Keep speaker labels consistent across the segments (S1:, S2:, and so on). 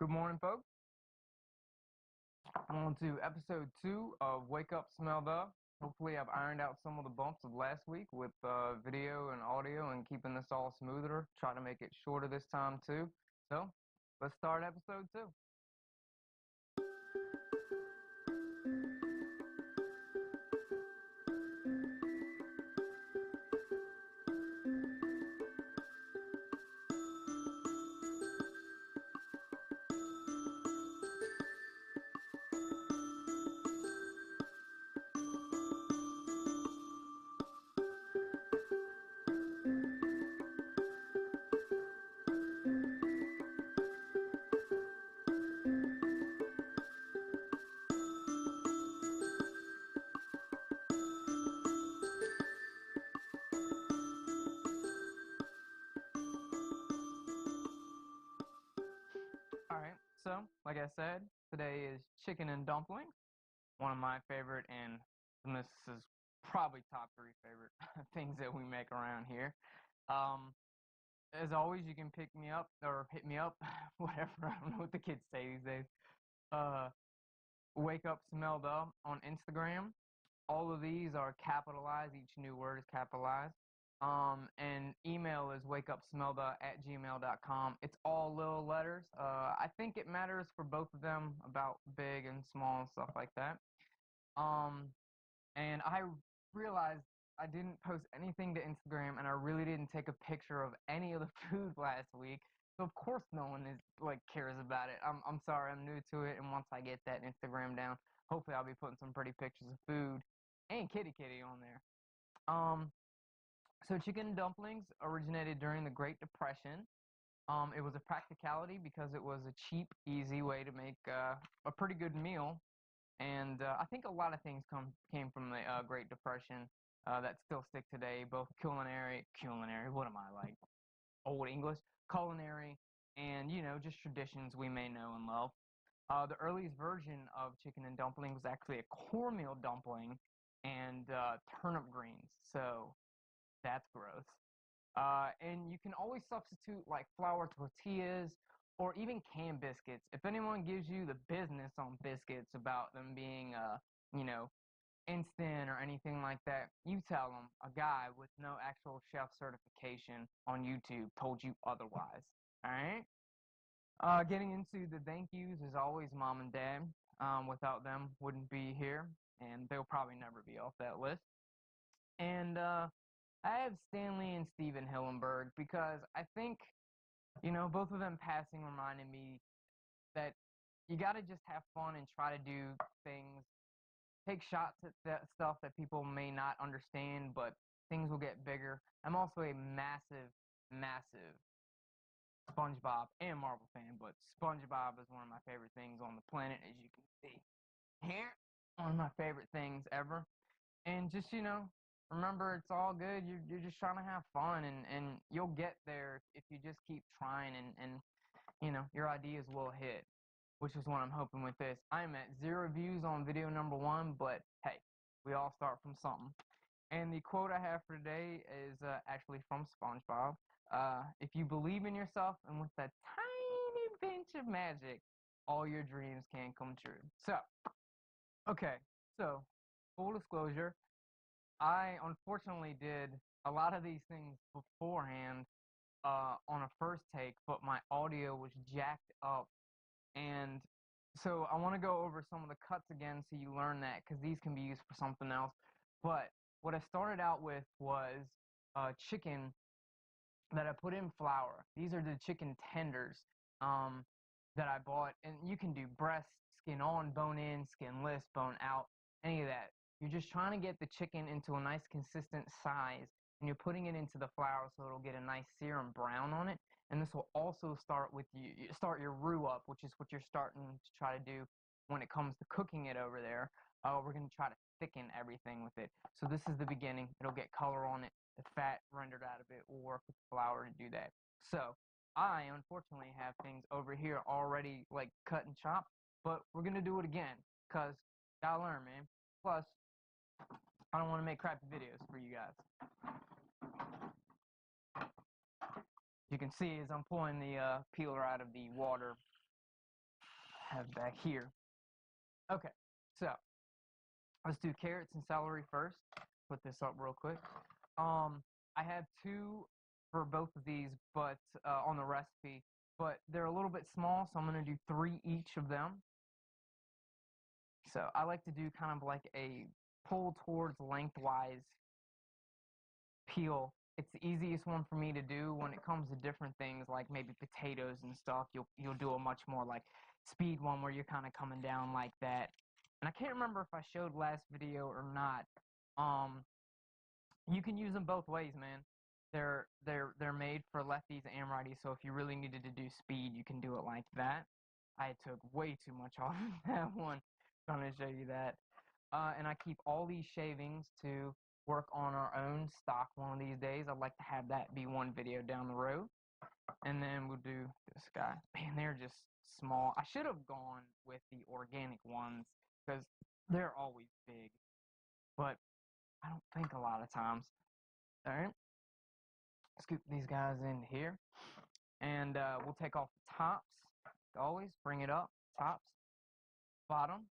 S1: Good morning, folks. I'm on to episode 2 of Wake Up, Smell the. Hopefully, I've ironed out some of the bumps of last week with video and audio and keeping this all smoother. Try to make it shorter this time, too. So, let's start episode 2. Alright, so, like I said, today is chicken and dumplings. One of my favorite, and this is probably top 3 favorite things that we make around here. As always, you can pick me up or hit me up, whatever. I don't know what the kids say these days. Wake Up Smell the on Instagram. All of these are capitalized. Each new word is capitalized. And email is wakeupsmellthe@gmail.com. It's all little letters. I think it matters for both of them about big and small and stuff like that. And I realized I didn't post anything to Instagram, and I really didn't take a picture of any of the food last week. So of course no one cares about it. I'm sorry, I'm new to it, and once I get that Instagram down, hopefully I'll be putting some pretty pictures of food and kitty on there. So chicken dumplings originated during the Great Depression. It was a practicality because it was a cheap, easy way to make a pretty good meal. And I think a lot of things came from the Great Depression that still stick today, both culinary, what am I like? Old English, culinary, and, just traditions we may know and love. The earliest version of chicken and dumpling was actually a cornmeal dumpling and turnip greens, so that's gross. And you can always substitute like flour tortillas or even canned biscuits. If anyone gives you the business on biscuits about them being, instant or anything like that, you tell them a guy with no actual chef certification on YouTube told you otherwise. All right? Getting into the thank yous is always mom and dad. Without them, wouldn't be here, and they'll probably never be off that list. And I have Stanley and Steven Hillenberg because I think, both of them passing reminded me that you got to just have fun and try to do things, take shots at that stuff that people may not understand, but things will get bigger. I'm also a massive, massive SpongeBob and Marvel fan, but SpongeBob is one of my favorite things on the planet, as you can see here. One of my favorite things ever. And just, remember, it's all good. You're just trying to have fun, and you'll get there if you just keep trying, and your ideas will hit, which is what I'm hoping with this. I'm at 0 views on video number 1, but hey, we all start from something. And the quote I have for today is actually from SpongeBob. If you believe in yourself and with that tiny pinch of magic, all your dreams can come true. So, okay, so full disclosure, I unfortunately did a lot of these things beforehand on a first take, but my audio was jacked up. And so I want to go over some of the cuts again so you learn that, because these can be used for something else. But what I started out with was chicken that I put in flour. These are the chicken tenders that I bought. And you can do breast, skin on, bone in, skinless, bone out, any of that. You're just trying to get the chicken into a nice consistent size, and you're putting it into the flour so it'll get a nice serum brown on it. And this will also start your roux up, which is what you're starting to try to do when it comes to cooking it over there. We're going to try to thicken everything with it. So this is the beginning. It'll get color on it. The fat rendered out of it will work with flour to do that. So I unfortunately have things over here already like cut and chopped, but we're going to do it again because gotta learn, man. Plus, I don't want to make crappy videos for you guys. You can see as I'm pulling the peeler out of the water, have back here. Okay, so let's do carrots and celery first. Put this up real quick. I have 2 for both of these, but on the recipe, but they're a little bit small, so I'm gonna do 3 each of them. So I like to do kind of like a pull towards lengthwise peel. It's the easiest one for me to do. When it comes to different things like maybe potatoes and stuff, you'll do a much more like speed one where you're kind of coming down like that. And I can't remember if I showed last video or not. You can use them both ways, man. They're made for lefties and righties, so if you really needed to do speed, you can do it like that. I took way too much off of that one. Trying to show you that. And I keep all these shavings to work on our own stock one of these days. I'd like to have that be one video down the road. And then we'll do this guy. Man, they're just small. I should have gone with the organic ones because they're always big. But I don't think a lot of times. All right. Scoop these guys in here. And we'll take off the tops. Always bring it up. Tops. Bottom.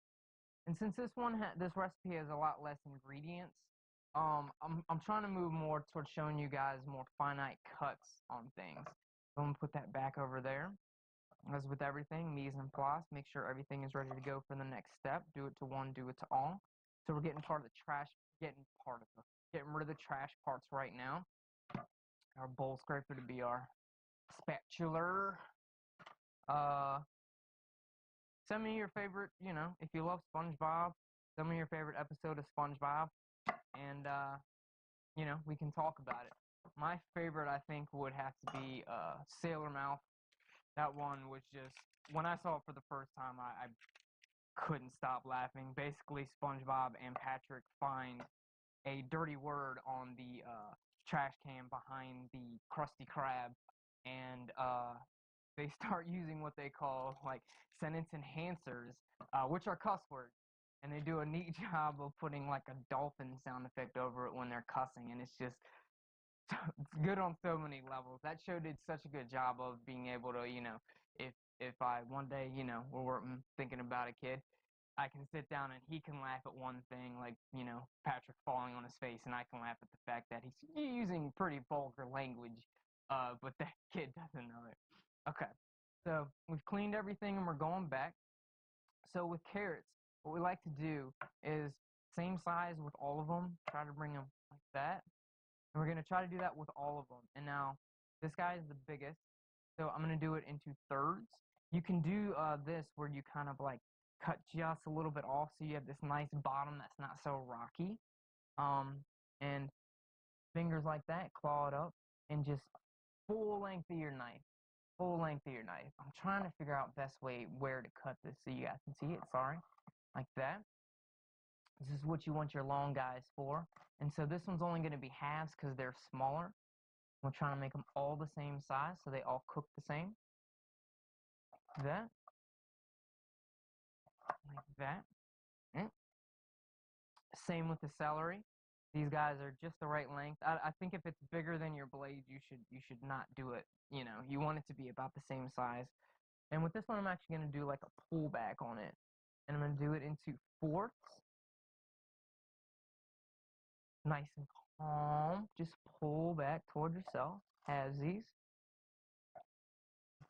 S1: And since this recipe has a lot less ingredients, I'm trying to move more towards showing you guys more finite cuts on things. So I'm gonna put that back over there. As with everything, mise en place, make sure everything is ready to go for the next step. Do it to one, do it to all. So we're getting getting rid of the trash parts right now. Our bowl scraper to be our spatula. Send me your favorite, if you love SpongeBob, send me your favorite episode of SpongeBob, and, we can talk about it. My favorite, I think, would have to be Sailor Mouth. That one was just, when I saw it for the first time, I couldn't stop laughing. Basically, SpongeBob and Patrick find a dirty word on the trash can behind the Krusty Krab, and they start using what they call like sentence enhancers, which are cuss words, and they do a neat job of putting like a dolphin sound effect over it when they're cussing, and it's just it's good on so many levels. That show did such a good job of being able to, if I one day, we're thinking about a kid, I can sit down and he can laugh at one thing, like, Patrick falling on his face, and I can laugh at the fact that he's using pretty vulgar language, but that kid doesn't know it. Okay, so we've cleaned everything and we're going back. So with carrots, what we like to do is same size with all of them, try to bring them like that. And we're going to try to do that with all of them. And now, this guy is the biggest, so I'm going to do it into thirds. You can do this where you kind of like cut just a little bit off so you have this nice bottom that's not so rocky. And fingers like that, claw it up, and just full length of your knife. Full length of your knife. I'm trying to figure out best way where to cut this so you guys can see it. Sorry. Like that. This is what you want your long guys for. And so this one's only going to be halves because they're smaller. We're trying to make them all the same size so they all cook the same. Like that. Like that. Mm. Same with the celery. These guys are just the right length. I think if it's bigger than your blade, you should not do it. You want it to be about the same size. And with this one, I'm actually going to do like a pullback on it. And I'm going to do it into fourths. Nice and calm. Just pull back toward yourself. Halvesies.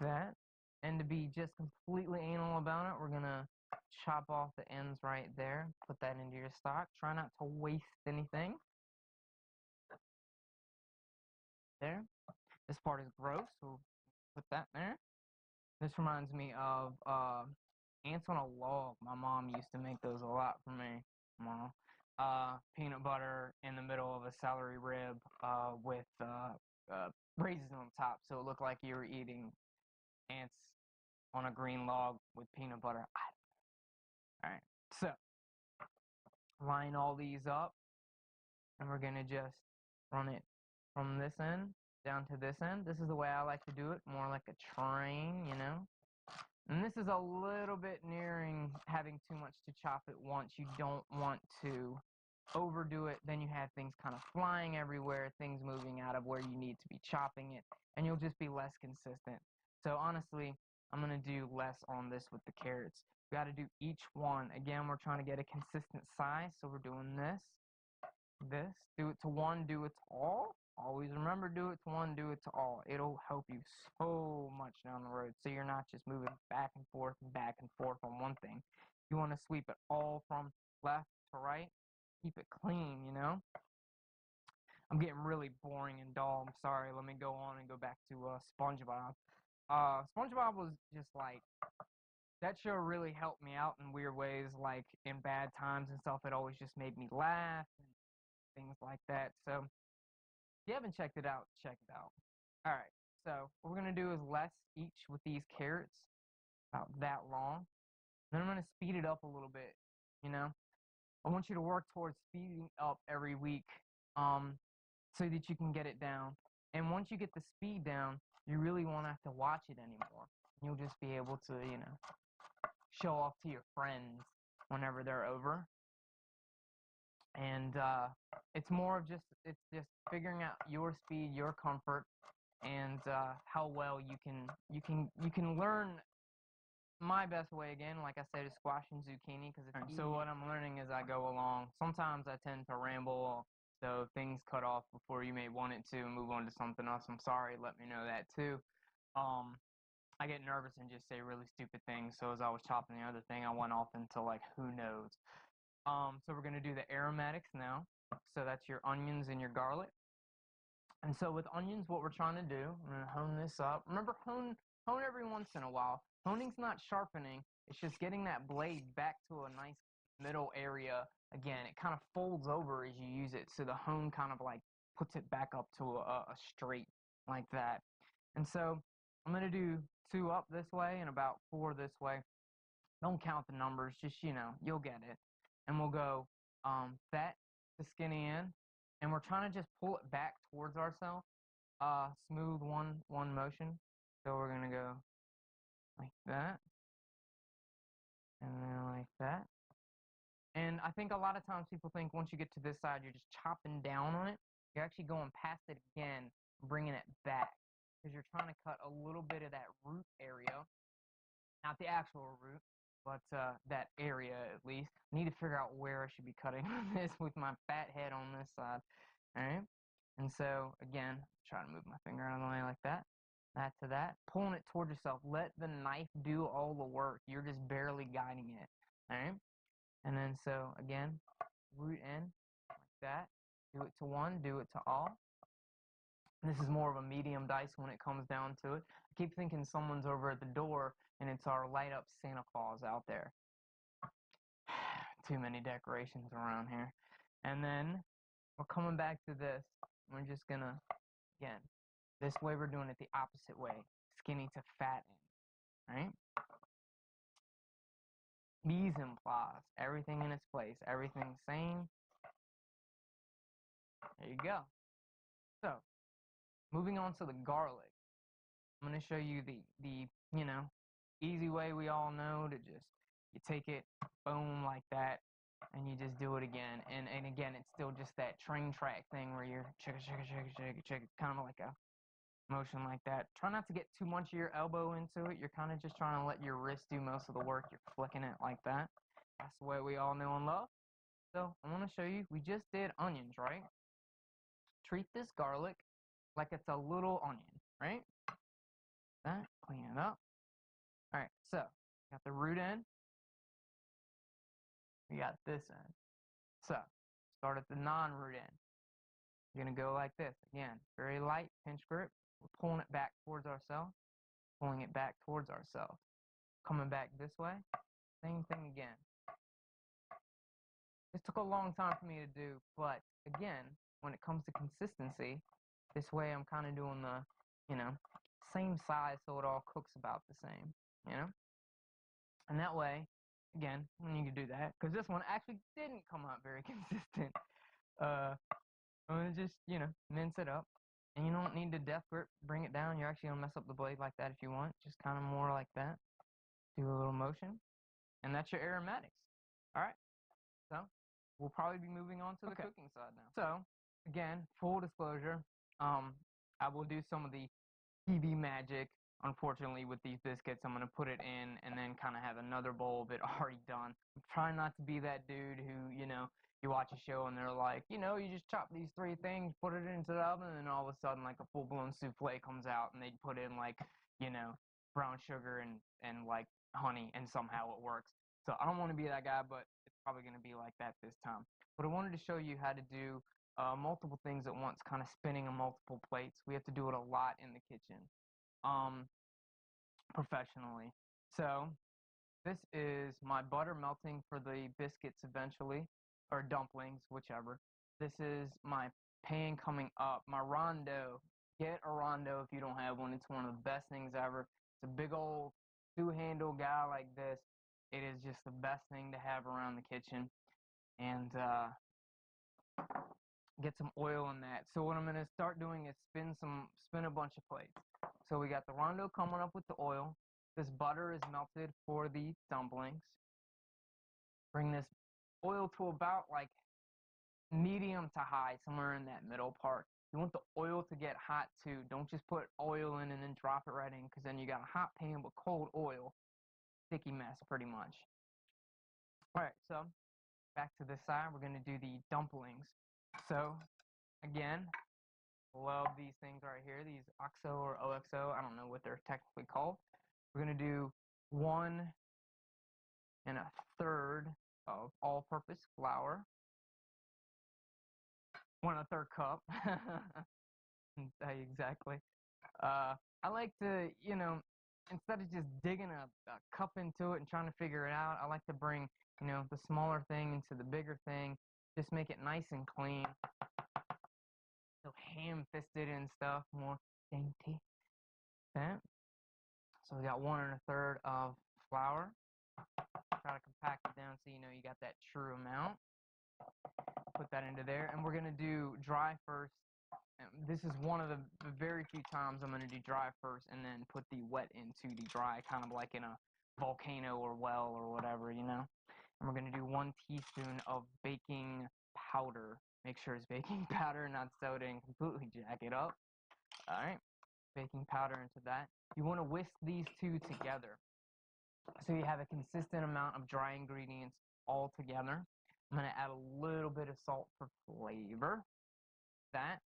S1: That. And to be just completely anal about it, we're going to chop off the ends right there. Put that into your stock. Try not to waste anything. There. This part is gross, so put that there. This reminds me of ants on a log. My mom used to make those a lot for me. Mom. Peanut butter in the middle of a celery rib with raisins on top, so it looked like you were eating ants on a green log with peanut butter. Alright, so line all these up, and we're going to just run it from this end down to this end. This is the way I like to do it, more like a train, And this is a little bit nearing having too much to chop at once. You don't want to overdo it. Then you have things kind of flying everywhere, things moving out of where you need to be chopping it, and you'll just be less consistent. So honestly, I'm going to do less on this with the carrots. We got to do each one. Again, we're trying to get a consistent size, so we're doing this, do it to one, do it to all. Always remember, do it to one, do it to all. It'll help you so much down the road, so you're not just moving back and forth on one thing. You want to sweep it all from left to right. Keep it clean, you know? I'm getting really boring and dull. I'm sorry. Let me go on and go back to SpongeBob. SpongeBob was just like, that show really helped me out in weird ways, like in bad times and stuff. It always just made me laugh and things like that. So if you haven't checked it out, check it out. All right. So what we're going to do is less each with these carrots, about that long. Then I'm going to speed it up a little bit, you know. I want you to work towards speeding up every week so that you can get it down. And once you get the speed down, you really won't have to watch it anymore. You'll just be able to, you know, show off to your friends whenever they're over. And it's more of just figuring out your speed, your comfort, and how well you can learn. My best way, again, like I said, is squashing zucchini because it's easy. So what I'm learning as I go along, sometimes I tend to ramble, so things cut off before you may want it to move on to something else. I'm sorry, let me know that too. I get nervous and just say really stupid things, so as I was chopping the other thing, I went off into like who knows. So we're going to do the aromatics now. So that's your onions and your garlic. And so with onions, what we're trying to do, I'm going to hone this up. Remember, hone every once in a while. Honing's not sharpening. It's just getting that blade back to a nice middle area. Again, it kind of folds over as you use it. So the hone kind of like puts it back up to a straight like that. And so I'm going to do 2 up this way and about 4 this way. Don't count the numbers. Just, you know, you'll get it. And we'll go fat to skinny end. And we're trying to just pull it back towards ourselves. Smooth one motion. So we're going to go like that. And then like that. And I think a lot of times people think once you get to this side, you're just chopping down on it. You're actually going past it again, bringing it back. Because you're trying to cut a little bit of that root area. Not the actual root, but that area at least. I need to figure out where I should be cutting this with my fat head on this side. All right. And so, again, try to move my finger out of the way like that. That to that. Pulling it towards yourself. Let the knife do all the work. You're just barely guiding it. All right. And then so, again, root in like that. Do it to one. Do it to all. This is more of a medium dice when it comes down to it. I keep thinking someone's over at the door, and it's our light-up Santa Claus out there. Too many decorations around here. And then we're coming back to this. We're just going to, again, this way we're doing it the opposite way. Skinny to fat end, right? Mise en place. Everything in its place. Everything same. There you go. So, moving on to the garlic. I'm going to show you the you know, easy way we all know to just, you take it, boom, like that, and you just do it again. And again, it's still just that train track thing where you're check it, kind of like a motion like that. Try not to get too much of your elbow into it. You're kind of just trying to let your wrist do most of the work. You're flicking it like that. That's the way we all know and love. So I want to show you, we just did onions, right? Treat this garlic like it's a little onion, right? That, clean it up. All right, so got the root end. We got this end. So start at the non-root end. You're gonna go like this. Again, very light pinch grip. We're pulling it back towards ourselves, pulling it back towards ourselves. Coming back this way, same thing again. This took a long time for me to do, but again, when it comes to consistency, this way I'm kind of doing the, you know, same size so it all cooks about the same, you know? And that way, again, you can do that, because this one actually didn't come out very consistent. I'm going to just, you know, mince it up. And you don't need to death grip, bring it down. You're actually going to mess up the blade like that if you want. Just kind of more like that. Do a little motion. And that's your aromatics. All right. So we'll probably be moving on to the cooking side now. So, again, full disclosure, I will do some of the TV magic unfortunately, with these biscuits, I'm going to put it in and then kind of have another bowl of it already done. I'm trying not to be that dude who, you know, you watch a show and they're like, you know, you just chop these 3 things, put it into the oven, and then all of a sudden, like, a full-blown souffle comes out, and they put in, like, you know, brown sugar and like, honey, and somehow it works. So I don't want to be that guy, but it's probably going to be like that this time. But I wanted to show you how to do multiple things at once, kind of spinning on multiple plates. We have to do it a lot in the kitchen, professionally. So this is my butter melting for the biscuits eventually, or dumplings, whichever. This is my pan coming up, my rondo. Get a rondo if you don't have one. It's one of the best things ever. It's a big old 2-handle guy like this. It is just the best thing to have around the kitchen. And get some oil in that. So what I'm going to start doing is spin a bunch of plates. So we got the rondo coming up with the oil. This butter is melted for the dumplings. Bring this oil to about like medium to high, somewhere in that middle part. You want the oil to get hot too. Don't just put oil in and then drop it right in, because then you got a hot pan with cold oil. Sticky mess, pretty much. Alright, so back to this side, we're going to do the dumplings. So, again, love these things right here, these OXO or OXO, I don't know what they're technically called. We're going to do 1 1/3 of all-purpose flour. 1 1/3 cup. Exactly. I like to, you know, instead of just digging a cup into it and trying to figure it out, I like to bring, you know, the smaller thing into the bigger thing. Just make it nice and clean. So ham-fisted and stuff, more dainty. Okay. So we got 1 1/3 of flour. Try to compact it down so you know you got that true amount. Put that into there, and we're going to do dry first. And this is one of the very few times I'm going to do dry first and then put the wet into the dry, kind of like in a volcano or well or whatever, you know. And we're going to do 1 teaspoon of baking powder. Make sure it's baking powder, not soda, and completely jack it up. All right, baking powder into that. You want to whisk these two together so you have a consistent amount of dry ingredients all together. I'm going to add a little bit of salt for flavor. That.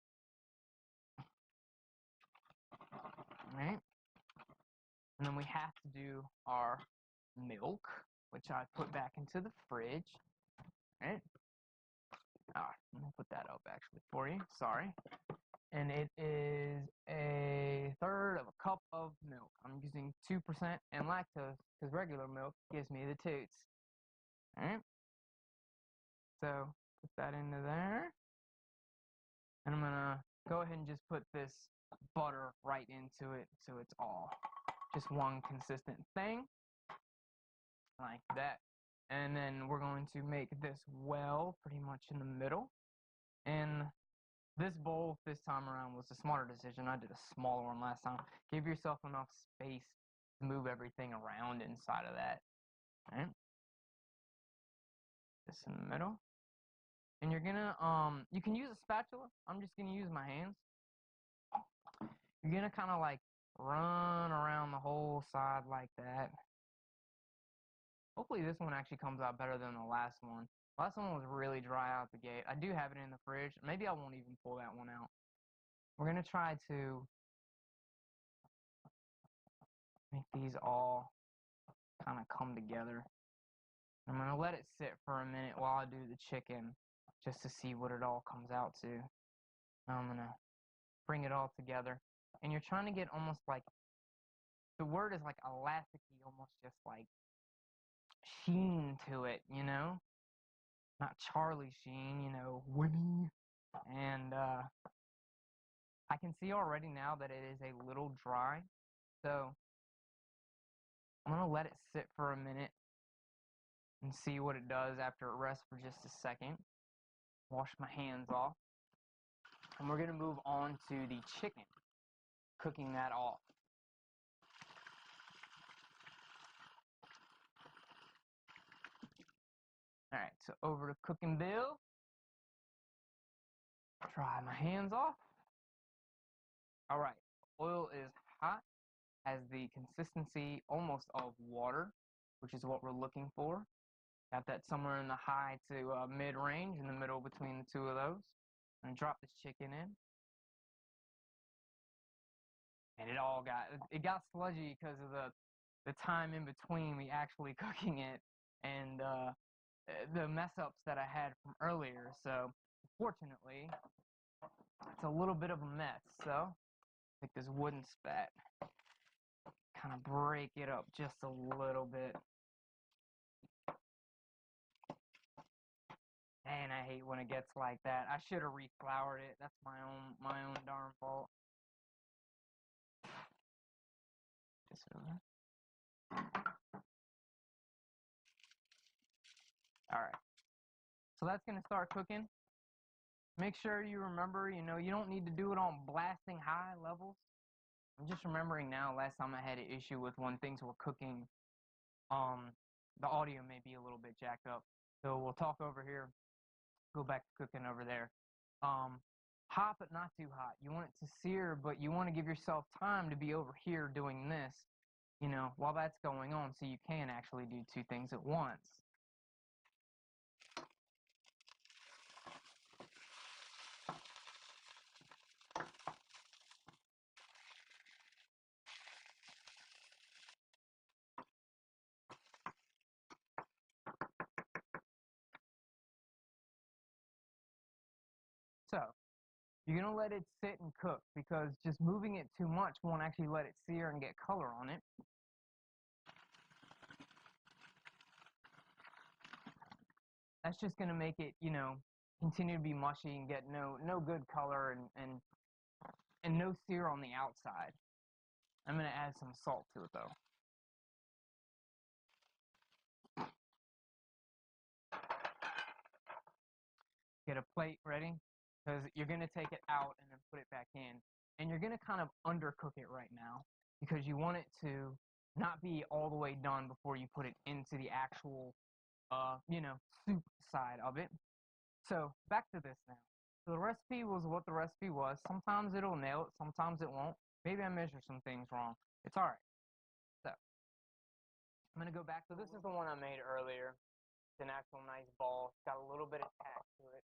S1: All right. And then we have to do our milk, which I put back into the fridge. All right. Let me put that up actually for you. Sorry. And it is 1/3 of a cup of milk. I'm using 2% and lactose because regular milk gives me the toots. All right. So put that into there. And I'm going to go ahead and just put this butter right into it so it's all just one consistent thing. Like that. And then we're going to make this well pretty much in the middle. And this bowl this time around was a smarter decision. I did a smaller one last time. Give yourself enough space to move everything around inside of that. All right. This in the middle. And you're gonna you can use a spatula. I'm just gonna use my hands. You're gonna kind of like run around the whole side like that. Hopefully this one actually comes out better than the last one. The last one was really dry out the gate. I do have it in the fridge. Maybe I won't even pull that one out. We're gonna try to make these all kind of come together. I'm gonna let it sit for a minute while I do the chicken, just to see what it all comes out to. I'm gonna bring it all together, and you're trying to get almost like, the word is like elasticy, almost just like sheen to it, you know? Not Charlie Sheen, you know, Winnie. And I can see already now that it is a little dry, so I'm gonna let it sit for a minute and see what it does after it rests for just a second. Wash my hands off. And we're gonna move on to the chicken, cooking that off. Alright, so over to cooking bill. Dry my hands off. Alright, oil is hot. has the consistency almost of water, which is what we're looking for. Got that somewhere in the high to mid-range, in the middle between the two of those. I'm gonna drop this chicken in. And it got sludgy because of the time in between me actually cooking it and the mess ups that I had from earlier. So fortunately, it's a little bit of a mess. So take this wooden spat, kind of break it up just a little bit. And I hate when it gets like that. I should have refloured it. That's my own darn fault. All right. So that's gonna start cooking. Make sure you remember, you don't need to do it on blasting high levels. I'm just remembering now, last time I had an issue with when things were cooking, the audio may be a little bit jacked up. So we'll talk over here, go back to cooking over there. Hot but not too hot. You want it to sear, but you want to give yourself time to be over here doing this, while that's going on, so you can actually do two things at once. So, you're going to let it sit and cook, because just moving it too much won't actually let it sear and get color on it. That's just going to make it, continue to be mushy and get no good color and no sear on the outside. I'm going to add some salt to it, though. Get a plate ready, because you're going to take it out and then put it back in. And you're going to kind of undercook it right now, because you want it to not be all the way done before you put it into the actual, soup side of it. So back to this now. So the recipe was what the recipe was. Sometimes it'll nail it, sometimes it won't. Maybe I measured some things wrong. It's all right. So I'm going to go back. So this is the one I made earlier. It's an actual nice ball. It's got a little bit of tack to it.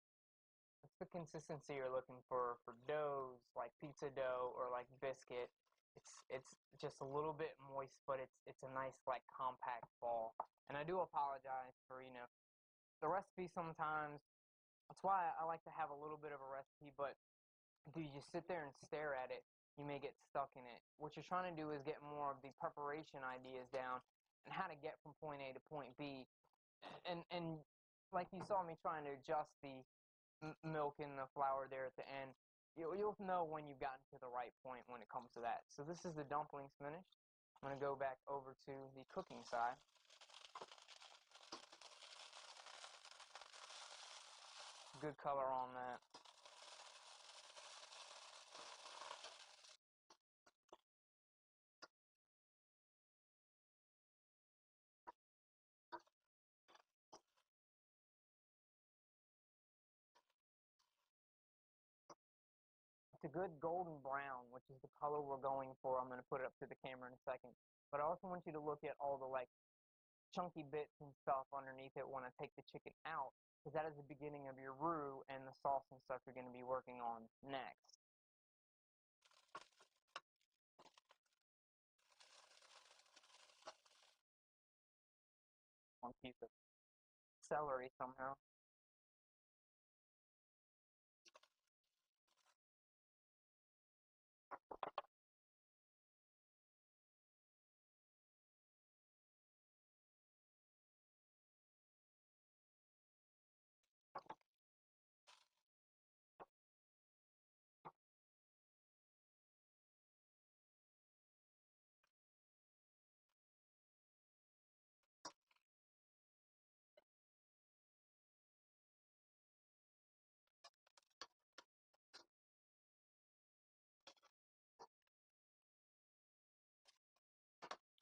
S1: It's the consistency you're looking for doughs like pizza dough or like biscuit. It's just a little bit moist, but it's a nice like compact ball. And I do apologize for the recipe sometimes. That's why I like to have a little bit of a recipe, but if you just sit there and stare at it, you may get stuck in it. What you're trying to do is get more of the preparation ideas down and how to get from point A to point B. And like you saw me trying to adjust the milk and the flour there at the end, you'll know when you've gotten to the right point when it comes to that. So this is the dumplings finished. I'm going to go back over to the cooking side. Good color on that. It's a good golden brown, which is the color we're going for. I'm going to put it up to the camera in a second. But I also want you to look at all the chunky bits and stuff underneath it when I take the chicken out, because that is the beginning of your roux and the sauce and stuff you're going to be working on next. One piece of celery somehow.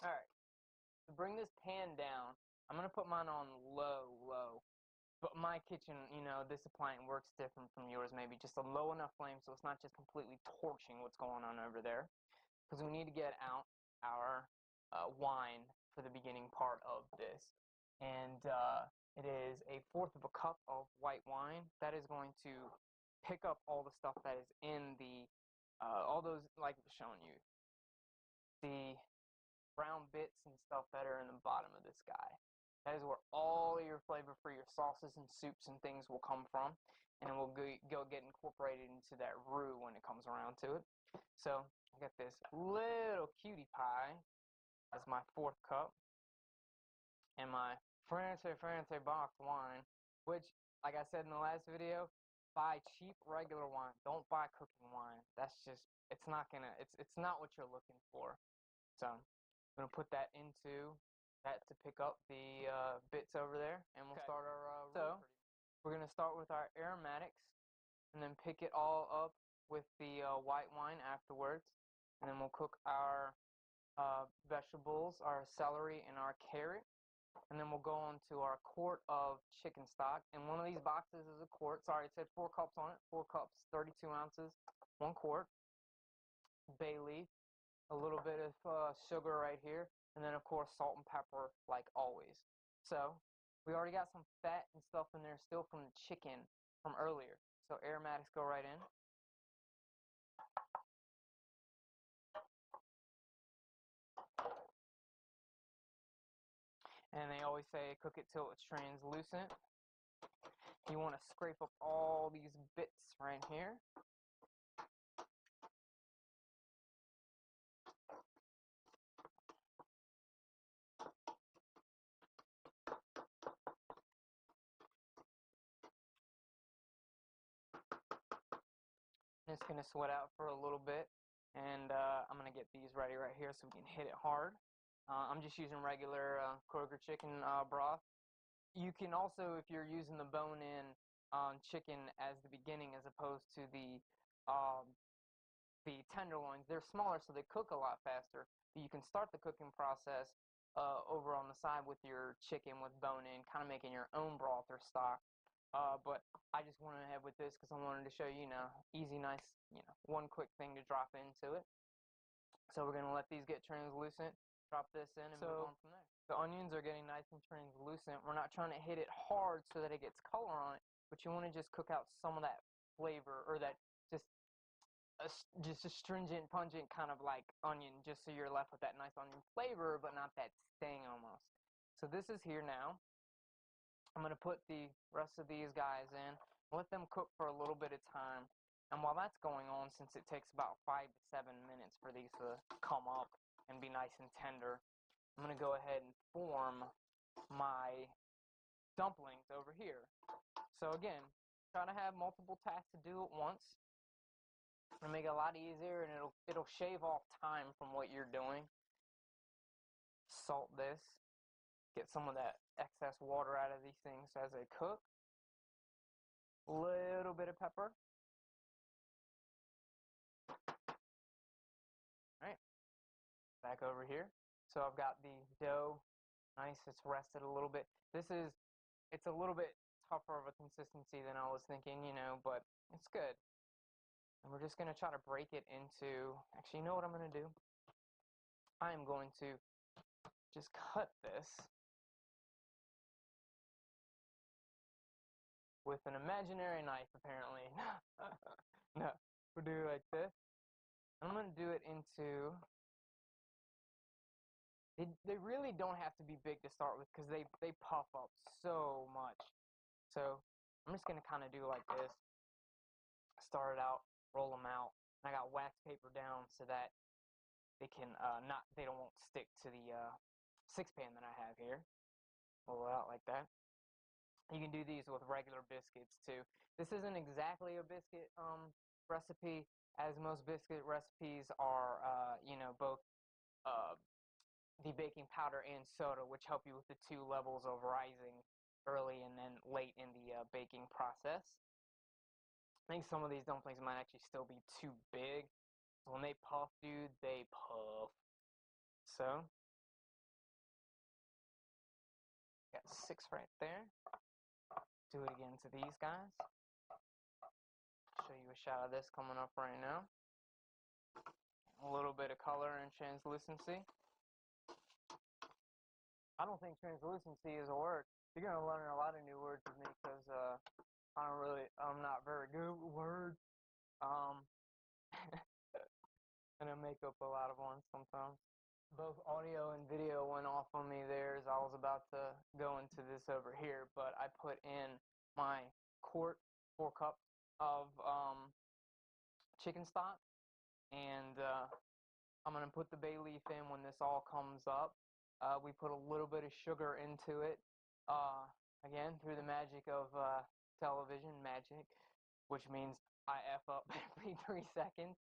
S1: All right. To bring this pan down, I'm going to put mine on low. But my kitchen, this appliance works different from yours, maybe just a low enough flame so it's not just completely torching what's going on over there. Because we need to get out our wine for the beginning part of this. And it is a fourth of a cup of white wine. That is going to pick up all the stuff that is in the, all those, like I was showing you, the brown bits and stuff that are in the bottom of this guy. That is where all your flavor for your sauces and soups and things will come from, and it will go get incorporated into that roux when it comes around to it. So I got this little cutie pie as my fourth cup, and my fancy box wine, which, like I said in the last video, buy cheap regular wine. Don't buy cooking wine. That's just, it's not what you're looking for. So I'm gonna put that into that to pick up the bits over there, and we'll start our so we're gonna start with our aromatics, and then pick it all up with the white wine afterwards, and then we'll cook our vegetables, our celery and our carrot, and then we'll go on to our quart of chicken stock. And one of these boxes is a quart. Sorry, it said 4 cups on it. 4 cups, 32 ounces, 1 quart. Bay leaf, a little bit of sugar right here, and then of course salt and pepper like always. So we already got some fat and stuff in there still from the chicken from earlier, so aromatics go right in. And they always say cook it till it's translucent. You want to scrape up all these bits right here. It's going to sweat out for a little bit, and I'm going to get these ready right here so we can hit it hard. I'm just using regular Kroger chicken broth. You can also, if you're using the bone-in chicken as the beginning as opposed to the tenderloins, they're smaller so they cook a lot faster. But you can start the cooking process over on the side with your chicken with bone-in, kind of making your own broth or stock. But I just went ahead with this because I wanted to show you, easy, nice, one quick thing to drop into it. So we're going to let these get translucent, drop this in, and move on from there. The onions are getting nice and translucent. We're not trying to hit it hard so that it gets color on it, but you want to just cook out some of that flavor, or that just astringent, pungent kind of like onion, just so you're left with that nice onion flavor, but not that sting almost. So this is here now. I'm going to put the rest of these guys in, let them cook for a little bit of time. And while that's going on, since it takes about 5 to 7 minutes for these to come up and be nice and tender, I'm going to go ahead and form my dumplings over here. So again, try to have multiple tasks to do at once. It'll make it a lot easier, and it'll shave off time from what you're doing. Salt this. Get some of that excess water out of these things as they cook. Little bit of pepper. Alright, back over here. So I've got the dough, nice, it's rested a little bit. It's a little bit tougher of a consistency than I was thinking, but it's good. And we're just going to try to break it into, actually, you know what I'm going to do? I am going to just cut this with an imaginary knife, apparently. No, we'll do it like this. I'm going to do it into, they really don't have to be big to start with because they puff up so much. So I'm just going to kind of do like this. Start it out, roll them out. And I got wax paper down so that they can they won't stick to the 6-pan that I have here. Roll it out like that. You can do these with regular biscuits too. This isn't exactly a biscuit recipe, as most biscuit recipes are, both the baking powder and soda, which help you with the 2 levels of rising early and then late in the baking process. I think some of these dumplings might actually still be too big. So when they puff, dude, they puff. So, got 6 right there. Do it again to these guys. Show you a shot of this coming up right now. a little bit of color and translucency. I don't think translucency is a word. You're going to learn a lot of new words with me because I'm not very good with words. And I make up a lot of ones sometimes. Both audio and video went off on me there as I was about to go into this over here, but I put in my quart, 4 cups of chicken stock, and I'm going to put the bay leaf in when this all comes up. We put a little bit of sugar into it, again, through the magic of television magic, which means I F up every 3 seconds.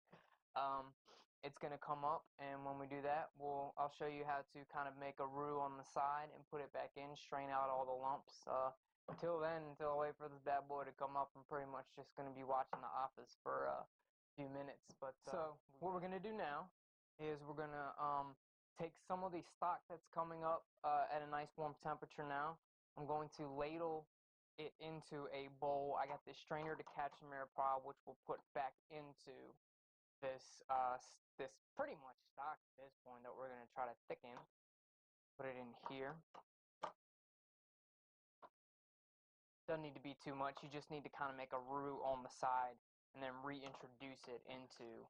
S1: It's going to come up, and when we do that, I'll show you how to kind of make a roux on the side and put it back in, strain out all the lumps. Until then, until I wait for this bad boy to come up, I'm pretty much just going to be watching The Office for a few minutes. But so what we're going to do now is we're going to take some of the stock that's coming up at a nice warm temperature now. I'm going to ladle it into a bowl. I got this strainer to catch the pile, which we'll put back into this pretty much stock at this point that we're going to try to thicken. Put it in here. Doesn't need to be too much. You just need to kind of make a roux on the side and then reintroduce it into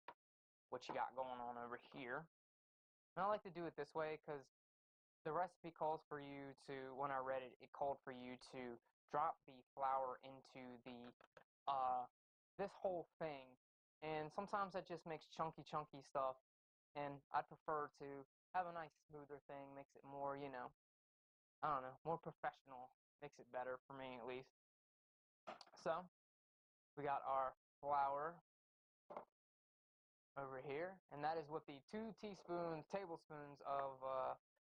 S1: what you got going on over here. And I like to do it this way because the recipe calls for you to, when I read it, it called for you to drop the flour into the this whole thing. And sometimes that just makes chunky stuff, and I prefer to have a nice smoother thing, makes it more, I don't know, more professional, makes it better for me at least. So, we got our flour over here, and that is what the 2 tablespoons of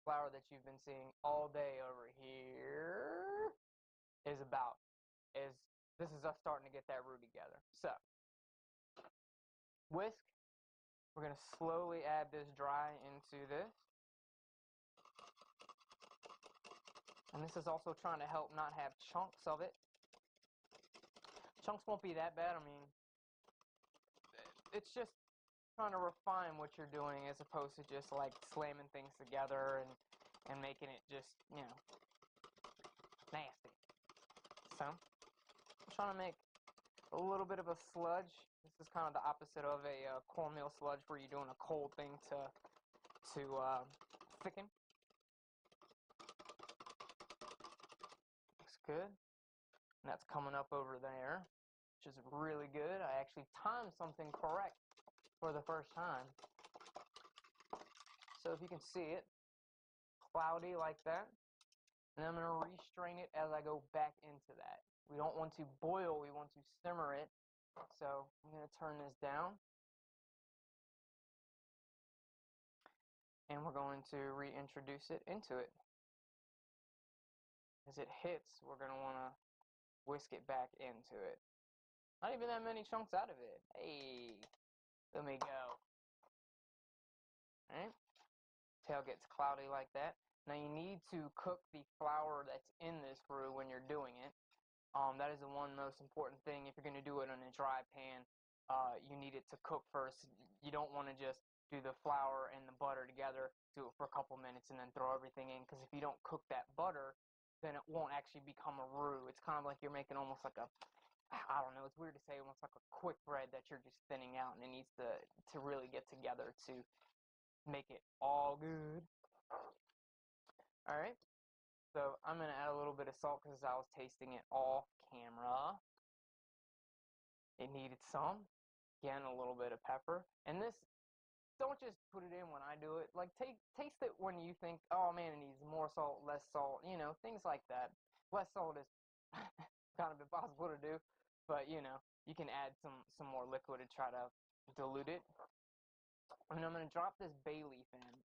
S1: flour that you've been seeing all day over here is about. This is us starting to get that roux together. So, whisk. We're going to slowly add this dry into this. And this is also trying to help not have chunks of it. Chunks won't be that bad. I mean, it's just trying to refine what you're doing as opposed to just like slamming things together and making it just, nasty. So, I'm trying to make a little bit of a sludge. This is kind of the opposite of a cornmeal sludge where you're doing a cold thing to thicken. Looks good. And that's coming up over there, which is really good. I actually timed something correct for the first time. So if you can see it, cloudy like that. And I'm going to restrain it as I go back into that. We don't want to boil, we want to simmer it. So I'm going to turn this down. And we're going to reintroduce it into it. As it hits, we're going to want to whisk it back into it. Not even that many chunks out of it. Hey, let me go. Alright, tail gets cloudy like that. Now you need to cook the flour that's in this roux when you're doing it. That is the one most important thing. If you're going to do it in a dry pan, you need it to cook first. You don't want to just do the flour and the butter together, do it for a couple minutes, and then throw everything in. Because if you don't cook that butter, then it won't actually become a roux. It's kind of like you're making almost like a, I don't know, it's weird to say, almost like a quick bread that you're just thinning out, and it needs to really get together to make it all good. Alright, so I'm going to add a little bit of salt because I was tasting it off camera. It needed some. Again, a little bit of pepper. And this, don't just put it in when I do it. Like, taste it when you think, oh man, it needs more salt, less salt, things like that. Less salt is kind of impossible to do, but you can add some more liquid to try to dilute it. And I'm going to drop this bay leaf in.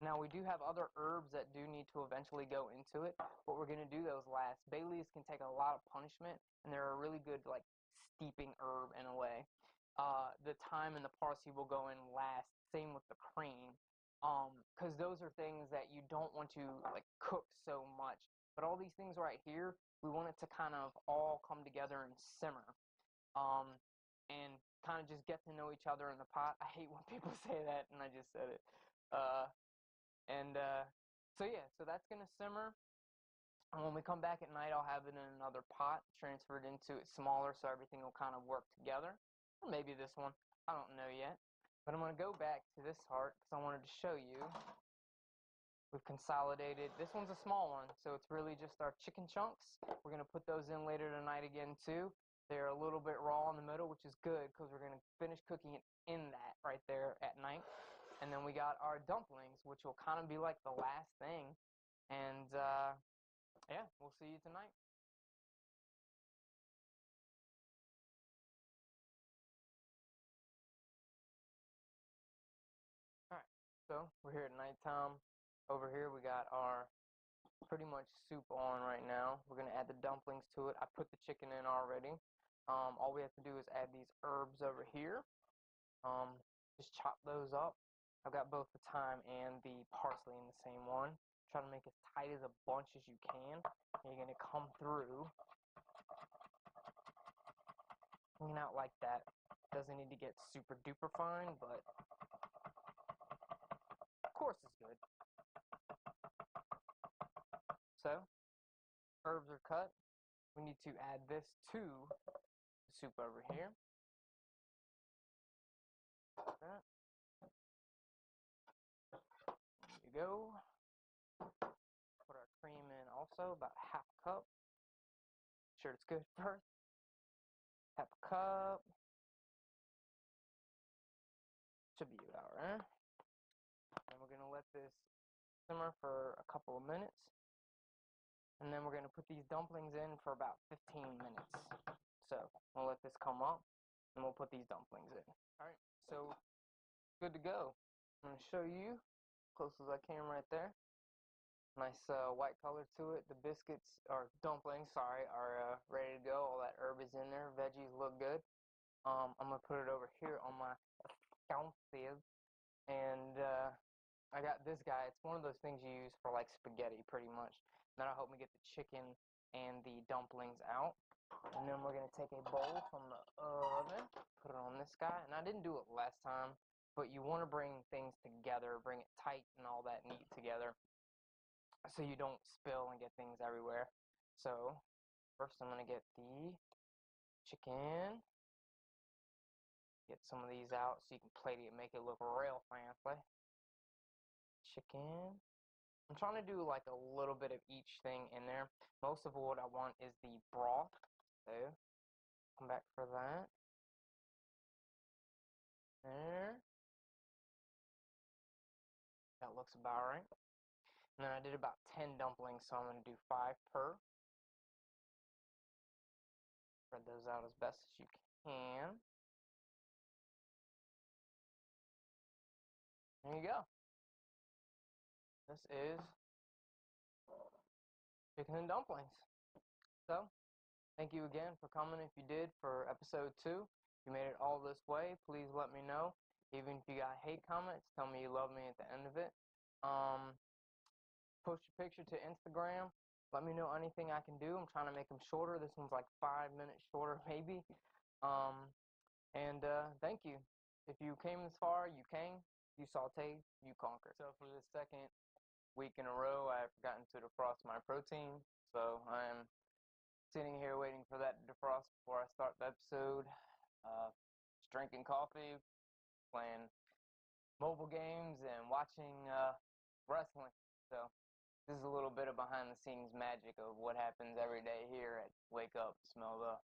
S1: Now, we do have other herbs that do need to eventually go into it, but we're going to do those last. Bay leaves can take a lot of punishment, and they're a really good, like, steeping herb in a way. The thyme and the parsley will go in last. Same with the cream, because those are things that you don't want to, like, cook so much. But all these things right here, we want it to kind of all come together and simmer. and kind of just get to know each other in the pot. I hate when people say that, and I just said it. So yeah, so that's gonna simmer. And when we come back at night, I'll have it in another pot, transferred into it smaller, so everything will kind of work together. Or maybe this one, I don't know yet. But I'm gonna go back to this heart because I wanted to show you. We've consolidated. This one's a small one, so it's really just our chicken chunks. We're gonna put those in later tonight again too. They're a little bit raw in the middle, which is good because we're gonna finish cooking it in that right there at night. And then we got our dumplings, which will kind of be like the last thing. And yeah, we'll see you tonight. Alright, so we're here at nighttime. Over here we got our pretty much soup on right now. We're going to add the dumplings to it. I put the chicken in already. All we have to do is add these herbs over here. Just chop those up. I've got both the thyme and the parsley in the same one. Try to make as tight as a bunch as you can. And you're going to come through, not like that. Doesn't need to get super duper fine, but of course it's good. So, herbs are cut. We need to add this to the soup over here. Like that. There you go. Put our cream in also, about half a cup. Make sure it's good first. Half a cup. Should be about right. And we're gonna let this simmer for a couple of minutes. And then we're gonna put these dumplings in for about 15 minutes. So we'll let this come up and we'll put these dumplings in. Alright, so good to go. I'm gonna show you close as I can right there. Nice white color to it. The biscuits, or dumplings, sorry, are ready to go. All that herb is in there. Veggies look good. I'm gonna put it over here on my counter, and I got this guy. It's one of those things you use for like spaghetti, pretty much. That'll help me get the chicken and the dumplings out. And then we're gonna take a bowl from the oven, put it on this guy. And I didn't do it last time, but you want to bring things together, bring it tight and all that neat together, so you don't spill and get things everywhere. So first I'm gonna get the chicken. Get some of these out so you can plate it and make it look real fancy. Chicken. I'm trying to do like a little bit of each thing in there. Most of what I want is the broth. So, come back for that. There. That looks about right. And then I did about 10 dumplings, so I'm going to do 5 per. Spread those out as best as you can. There you go. This is chicken and dumplings. So, thank you again for coming if you did for episode 2. If you made it all this way, please let me know. Even if you got hate comments, tell me you love me at the end of it. Post your picture to Instagram. Let me know anything I can do. I'm trying to make them shorter. This one's like 5 minutes shorter maybe. Thank you. If you came this far, you came. You sauteed, you conquered. So for the second week in a row, I've forgotten to defrost my protein. So I'm sitting here waiting for that to defrost before I start the episode. Just drinking coffee, playing mobile games, and watching wrestling. So this is a little bit of behind the scenes magic of what happens every day here at Wake Up, Smell the